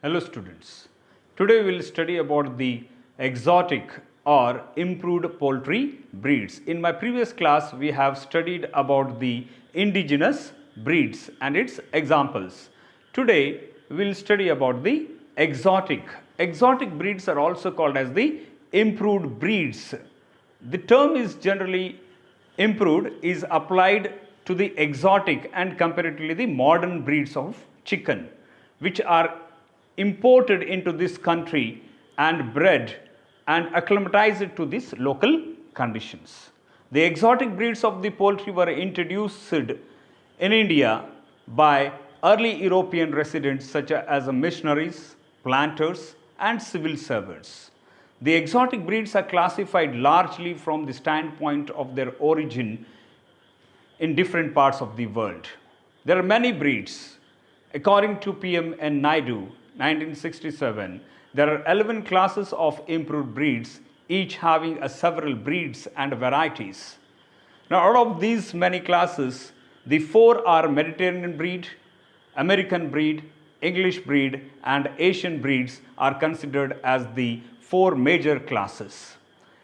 Hello students. Today we will study about the exotic or improved poultry breeds. In my previous class we have studied about the indigenous breeds and its examples. Today we will study about the exotic. Exotic breeds are also called as the improved breeds. The term is generally improved is applied to the exotic and comparatively the modern breeds of chicken which are imported into this country and bred and acclimatized to these local conditions. The exotic breeds of the poultry were introduced in India by early European residents such as missionaries, planters and civil servants. The exotic breeds are classified largely from the standpoint of their origin in different parts of the world. There are many breeds. According to PM N. Naidu, 1967, there are 11 classes of improved breeds, each having several breeds and varieties. Now, out of these many classes, the four are Mediterranean breed, American breed, English breed, and Asian breeds are considered as the four major classes.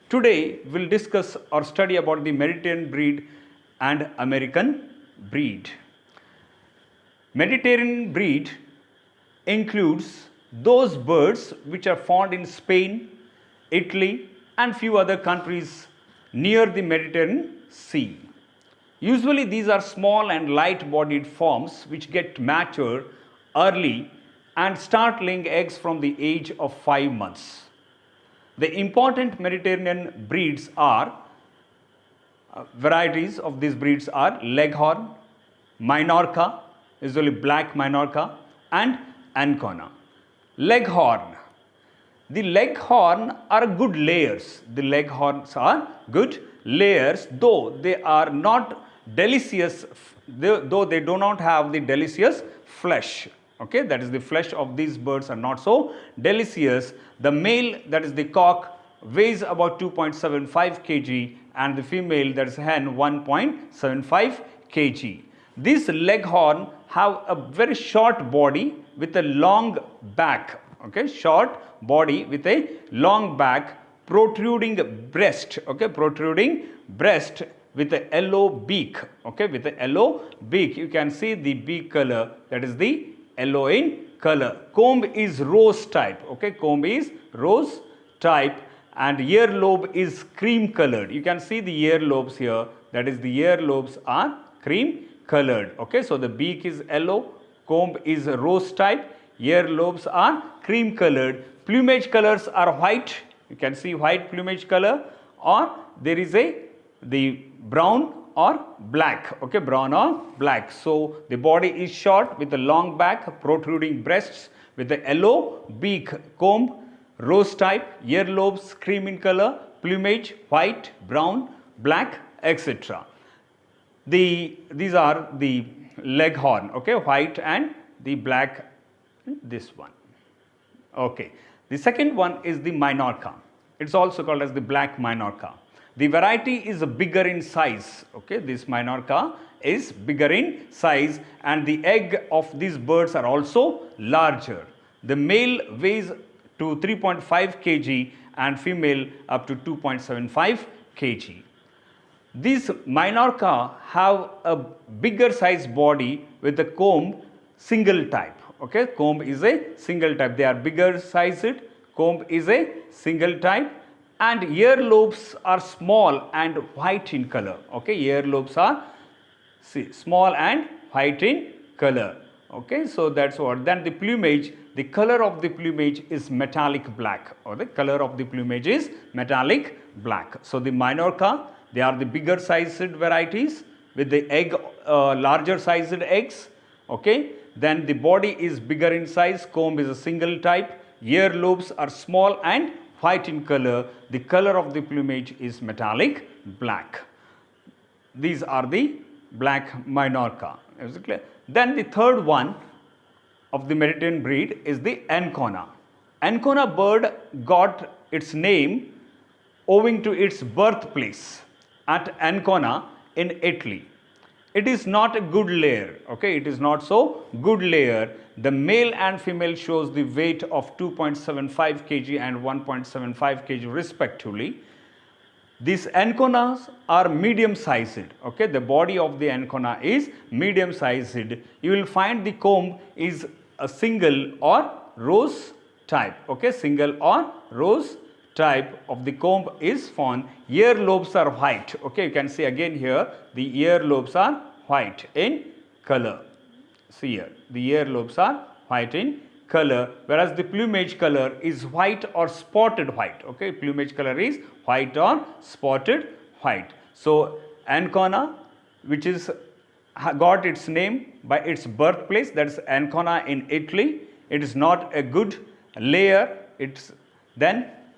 Today, we'll discuss or study about the Mediterranean breed and American breed. Mediterranean breed includes those birds which are found in Spain, Italy and few other countries near the Mediterranean Sea. Usually these are small and light bodied forms which get mature early and start laying eggs from the age of 5 months. The important Mediterranean breeds are varieties of these breeds are Leghorn, Minorca, usually black Minorca, and Ancona. Leghorn. The Leghorn are good layers. The Leghorns are good layers, though they are not delicious, though they do not have the delicious flesh. Okay, that is the flesh of these birds are not so delicious. The male, that is the cock, weighs about 2.75 kg and the female, that is hen, 1.75 kg. These Leghorn have a very short body with a long back, okay, short body with a long back, protruding breast, okay, protruding breast with a yellow beak, okay, with a yellow beak. You can see the beak color, that is the yellow in color. Comb is rose type, okay, comb is rose type and earlobe is cream colored. You can see the earlobes here, that is the earlobes are cream colored, okay. So the beak is yellow, comb is rose type, earlobes are cream colored, plumage colors are white, you can see white plumage color, or there is the brown or black, okay, brown or black. So the body is short with a long back, protruding breasts with a yellow beak, comb rose type, earlobes cream in color, plumage white, brown, black, etc. These are the Leghorn, okay, white and the black, this one. Okay. The second one is the Minorca. It's also called as the black Minorca. The variety is bigger in size, okay. This Minorca is bigger in size and the egg of these birds are also larger. The male weighs to 3.5 kg and female up to 2.75 kg. These Minorca have a bigger size body with a comb single type, okay. Comb is a single type, they are bigger sized, comb is a single type and earlobes are small and white in color, okay. Earlobes are small and white in color, okay. So that's what. Then the plumage, the color of the plumage is metallic black, or the color of the plumage is metallic black. So the Minorca, they are the bigger sized varieties with the egg, larger sized eggs, okay. Then the body is bigger in size, comb is a single type, earlobes are small and white in color, the color of the plumage is metallic black. These are the black Minorca. Is it clear? Then the third one of the Mediterranean breed is the Ancona. Ancona bird got its name owing to its birthplace at Ancona in Italy. it is not a good layer, okay, it is not so good layer. The male and female shows the weight of 2.75 kg and 1.75 kg respectively. These anconas are medium sized, okay, the body of the ancona is medium sized. You will find the comb is a single or rose type, okay, single or rose type of the comb is found. Ear lobes are white, okay, you can see again here the ear lobes are white in color. See here, the ear lobes are white in color, whereas the plumage color is white or spotted white, okay, plumage color is white or spotted white. So ancona, which is got its name by its birthplace, that is Ancona in Italy, it is not a good layer, it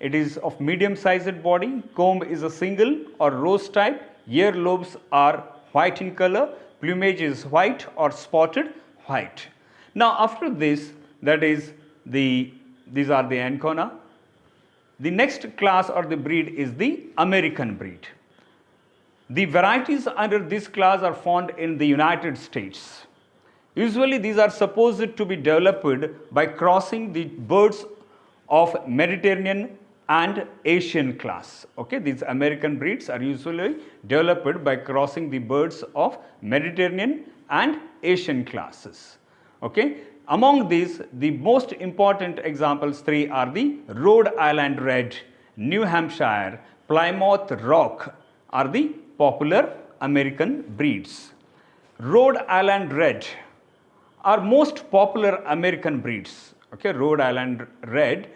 is of medium sized body, comb is a single or rose type, ear lobes are white in color, plumage is white or spotted white. Now after this, that is these are the ancona. The next class or the breed is the American breed. The varieties under this class are found in the United States. Usually these are supposed to be developed by crossing the birds of Mediterranean and Asian class. Okay, these American breeds are usually developed by crossing the birds of Mediterranean and Asian classes. Okay, among these, the most important examples three are the Rhode Island Red, New Hampshire, Plymouth Rock are the popular American breeds. Rhode Island Red are most popular American breeds. Okay, Rhode Island Red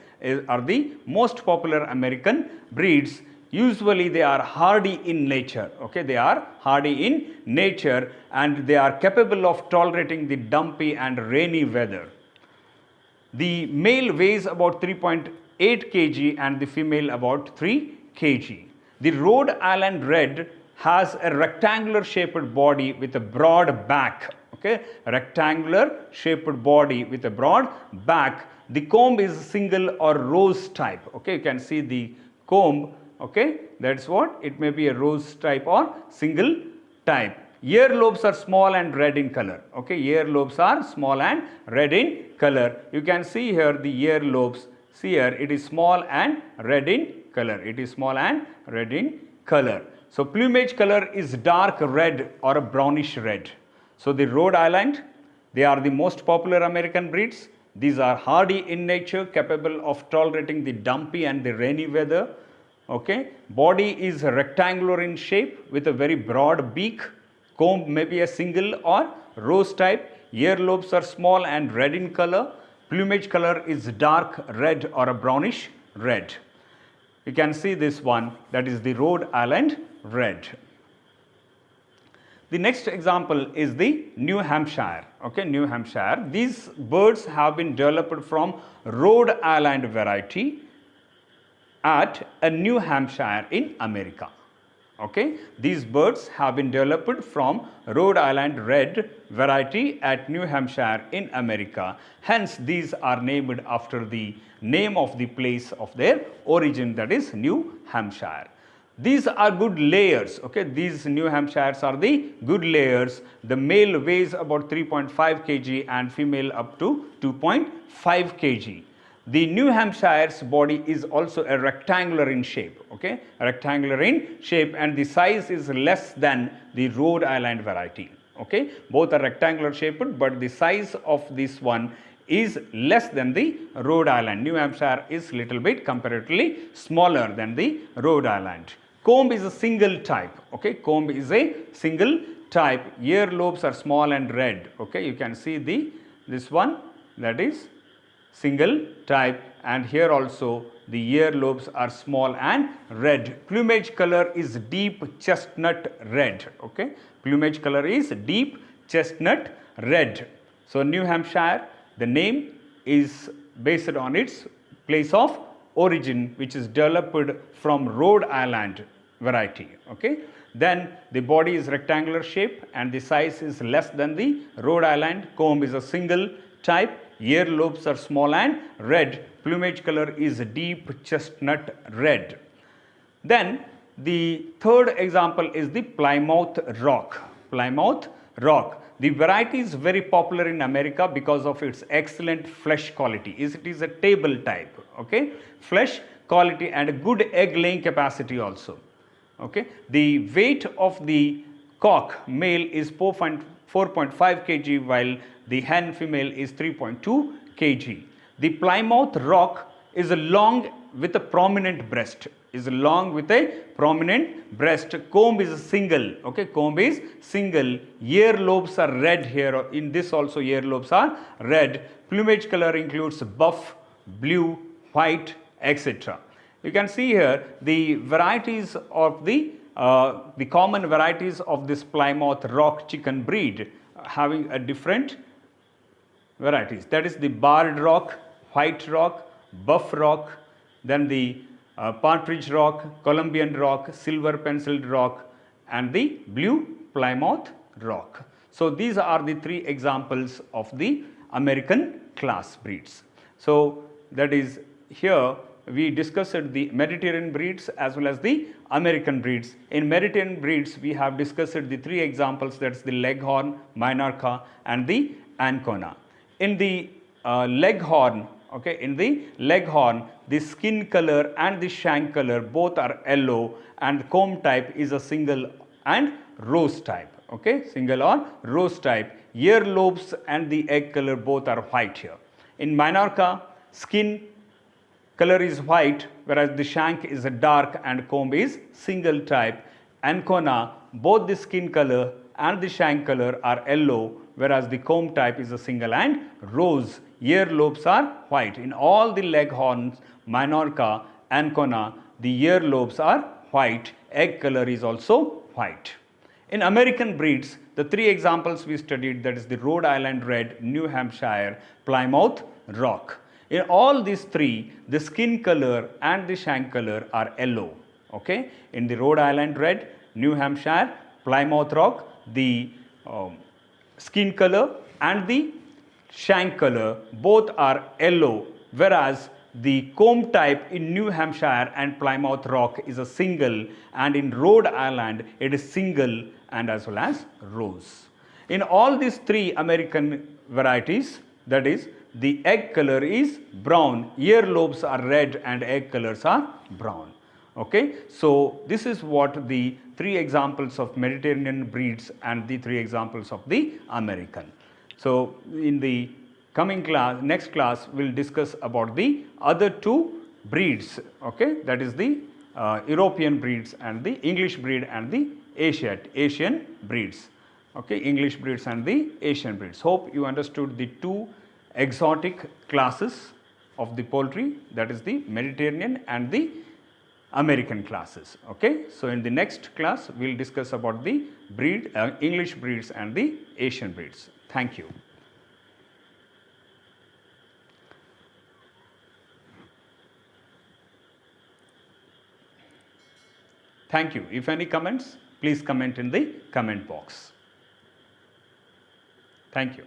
are the most popular American breeds. Usually they are hardy in nature, okay, they are hardy in nature and they are capable of tolerating the dumpy and rainy weather. The male weighs about 3.8 kg and the female about 3 kg. The Rhode Island Red has a rectangular shaped body with a broad back, okay, rectangular shaped body with a broad back. The comb is single or rose type, okay, you can see the comb. Okay, that's what it may be, a rose type or single type. Ear lobes are small and red in color. Okay, ear lobes are small and red in color. You can see here the ear lobes. See here, it is small and red in color. It is small and red in color. So plumage color is dark red or a brownish red. So the Rhode Island, they are the most popular American breeds. These are hardy in nature, capable of tolerating the dumpy and the rainy weather. Okay, body is rectangular in shape with a very broad beak. Comb may be a single or rose type. Ear lobes are small and red in color. Plumage color is dark red or a brownish red. You can see this one, that is the Rhode Island Red. The next example is the New Hampshire. Okay, New Hampshire. These birds have been developed from Rhode Island variety at a New Hampshire in America. Okay, these birds have been developed from Rhode Island Red variety at New Hampshire in America. Hence, these are named after the name of the place of their origin, that is New Hampshire. These are good layers. Okay, these New Hampshires are the good layers. The male weighs about 3.5 kg and female up to 2.5 kg. The New Hampshire's body is also a rectangular in shape, okay, rectangular in shape, and the size is less than the Rhode Island variety, okay. Both are rectangular shaped, but the size of this one is less than the Rhode Island. New Hampshire is little bit comparatively smaller than the Rhode Island. Comb is a single type, okay, comb is a single type. Ear lobes are small and red, okay, you can see this one, that is single type, and here also the ear lobes are small and red. Plumage color is deep chestnut red, okay, plumage color is deep chestnut red. So New Hampshire, the name is based on its place of origin, which is developed from Rhode Island variety, okay. Then the body is rectangular shape and the size is less than the Rhode Island. Comb is a single type. Ear lobes are small and red. Plumage color is deep chestnut red. Then the third example is the Plymouth Rock. Plymouth Rock. The variety is very popular in America because of its excellent flesh quality. It is a table type, okay? Flesh quality and a good egg laying capacity also. Okay, the weight of the cock male is 4.5 kg while the hen female is 3.2 kg. The Plymouth Rock is a long with a prominent breast. Comb is single. Okay, comb is single. Earlobes are red here. In this also earlobes are red. Plumage color includes buff, blue, white, etc. You can see here the varieties of the common varieties of this Plymouth Rock chicken breed having a different varieties. That is the barred rock, white rock, buff rock, then the partridge rock, Colombian rock, silver penciled rock, and the blue Plymouth rock. So these are the three examples of the American class breeds. So that is here we discussed the Mediterranean breeds as well as the American breeds. In Mediterranean breeds, we have discussed the three examples, that's the Leghorn, Minorca, and the Ancona. In the Leghorn, the skin color and the shank color both are yellow, and the comb type is a single and rose type. Okay, single or rose type. Earlobes and the egg color both are white here. In Minorca, skin color is white, whereas the shank is a dark and comb is single type. Ancona, both the skin color and the shank color are yellow, whereas the comb type is a single and rose. Earlobes are white. In all the Leghorns, Minorca, Ancona, the earlobes are white. Egg color is also white. In American breeds, the three examples we studied, that is the Rhode Island Red, New Hampshire, Plymouth Rock. In all these three, the skin color and the shank color are yellow. Okay? In the Rhode Island Red, New Hampshire, Plymouth Rock, the skin color and the shank color both are yellow, whereas the comb type in New Hampshire and Plymouth Rock is a single, and in Rhode Island it is single and as well as rose. In all these three American varieties, that is, the egg color is brown, earlobes are red, and egg colors are brown. Okay, so this is what the three examples of Mediterranean breeds and the three examples of the American. So in the coming class, next class, we'll discuss about the other two breeds. Okay, that is the European breeds and the English breed and the Asian breeds. Okay, English breeds and the Asian breeds. Hope you understood the two exotic classes of the poultry, that is the Mediterranean and the American classes. Okay, so in the next class we will discuss about the English breeds and the Asian breeds. Thank you. Thank you. If any comments, please comment in the comment box. Thank you.